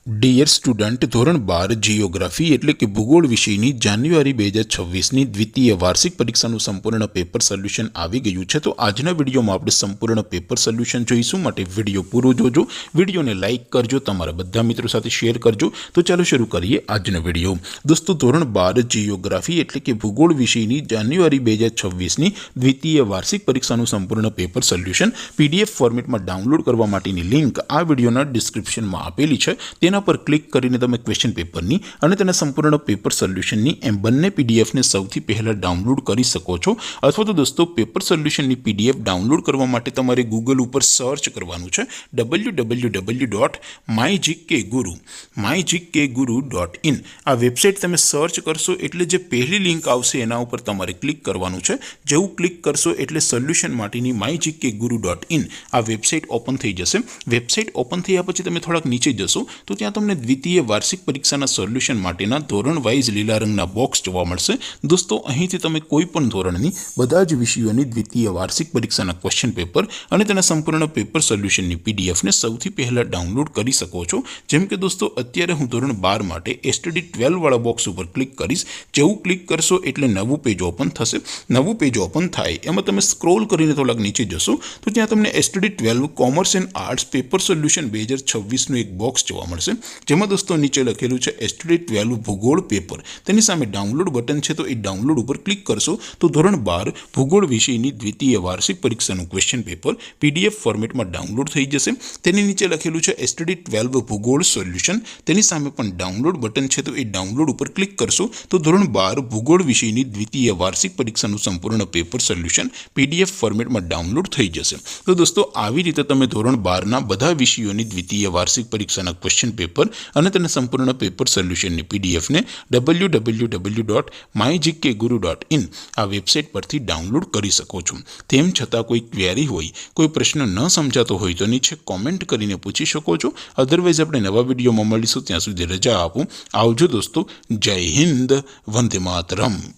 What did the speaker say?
Dear student, ધોરણ 12 geography એટલે કે ભૂગોળ વિષયની જાન્યુઆરી 2026ની દ્વિતીય વાર્ષિક પરીક્ષાનું સંપૂર્ણ પેપર સોલ્યુશન આવી ગયું છે। તો આજના વિડીયોમાં આપણે સંપૂર્ણ પેપર સોલ્યુશન જોઈશું, માટે વિડીયો પૂરો જોજો, વિડીયોને લાઇક કરજો, તમારા બધા મિત્રો સાથે શેર કરજો। તો ચાલો શરૂ કરીએ આજનો વિડીયો। દોસ્તો, ધોરણ 12 જીઓગ્રાફી એટલે કે ભૂગોળ વિષયની જાન્યુઆરી 2026ની દ્વિતીય વાર્ષિક પરીક્ષાનું સંપૂર્ણ પેપર સોલ્યુશન પીડીએફ ફોર્મેટમાં ડાઉનલોડ કરવા માટેની લિંક આ વિડીયોના ડિસ્ક્રિપ્શનમાં આપેલી છે। તેના પર ક્લિક કરીને તમે ક્વેશ્ચન પેપરની અને તેના સંપૂર્ણ પેપર સોલ્યુશનની એમ બંને પીડીએફને સૌથી પહેલાં ડાઉનલોડ કરી શકો છો। અથવા તો દોસ્તો, પેપર સોલ્યુશનની પીડીએફ ડાઉનલોડ કરવા માટે તમારે ગૂગલ ઉપર સર્ચ કરવાનું છે www.mygkguru.in। આ વેબસાઇટ તમે સર્ચ કરશો એટલે જે પહેલી લિંક આવશે એના ઉપર તમારે ક્લિક કરવાનું છે। જેવું ક્લિક કરશો એટલે સોલ્યુશન માટેની mygkguru.in આ વેબસાઇટ ઓપન થઈ જશે। વેબસાઇટ ઓપન થયા પછી તમે થોડાક નીચે જશો તો ત્યાં તમને દ્વિતીય વાર્ષિક પરીક્ષાના સોલ્યુશન માટેના ધોરણ વાઇઝ લીલા રંગના બોક્સ જોવા મળશે। દોસ્તો, અહીંથી તમે કોઈ પણ ધોરણની બધા જ વિષયોની દ્વિતીય વાર્ષિક પરીક્ષાના ક્વેશ્ચન પેપર અને તેના સંપૂર્ણ પેપર સોલ્યુશનની પીડીએફને સૌથી પહેલાં ડાઉનલોડ કરી શકો છો। જેમ કે દોસ્તો, અત્યારે હું ધોરણ 12 માટે એસટીડી 12 વાળા બોક્સ ઉપર ક્લિક કરીશ। જેવું ક્લિક કરશો એટલે નવું પેજ ઓપન થશે। નવું પેજ ઓપન થાય એમાં તમે સ્ક્રોલ કરીને થોડાક નીચે જશો તો ત્યાં તમને STD 12 commerce and arts paper solution 2026નું એક બોક્સ જોવા મળશે, જેમાં દોસ્તો નીચે લખેલું છે એસટીડી 12 ભૂગોળ પેપર। તેની સામે ડાઉનલોડ બટન છે, તો એ ડાઉનલોડ ઉપર ક્લિક કરશો તો ધોરણ 12 ભૂગોળ વિષયની દ્વિતીય વાર્ષિક પરીક્ષાનું ક્વેશ્ચન પેપર પીડીએફ ફોર્મેટમાં ડાઉનલોડ થઈ જશે। તેની નીચે લખેલું છે એસટીડી 12 ભૂગોળ સોલ્યુશન। તેની સામે પણ ડાઉનલોડ બટન છે, તો એ ડાઉનલોડ ઉપર ક્લિક કરશો તો ધોરણ 12 ભૂગોળ વિષયની દ્વિતીય વાર્ષિક પરીક્ષાનું સંપૂર્ણ પેપર સોલ્યુશન પીડીએફ ફોર્મેટમાં ડાઉનલોડ થઈ જશે। તો દોસ્તો, આવી રીતે તમે ધોરણ 12ના બધા વિષયોની દ્વિતીય વાર્ષિક પરીક્ષાના ક્વેશ્ચન પેપર અને તેના સંપૂર્ણ પેપર સોલ્યુશનની પીડીએફને www.mygkguru.in આ વેબસાઇટ પરથી ડાઉનલોડ કરી શકો છો। તેમ છતાં કોઈ ક્વેરી હોય, કોઈ પ્રશ્ન ન સમજાતો હોય તો નીચે કોમેન્ટ કરીને પૂછી શકો છો। અધરવાઇઝ આપણે નવા વિડીયોમાં મળીશું, ત્યાં સુધી રજા આપો। આવજો દોસ્તો, જય હિન્દ, વંદે માતરમ।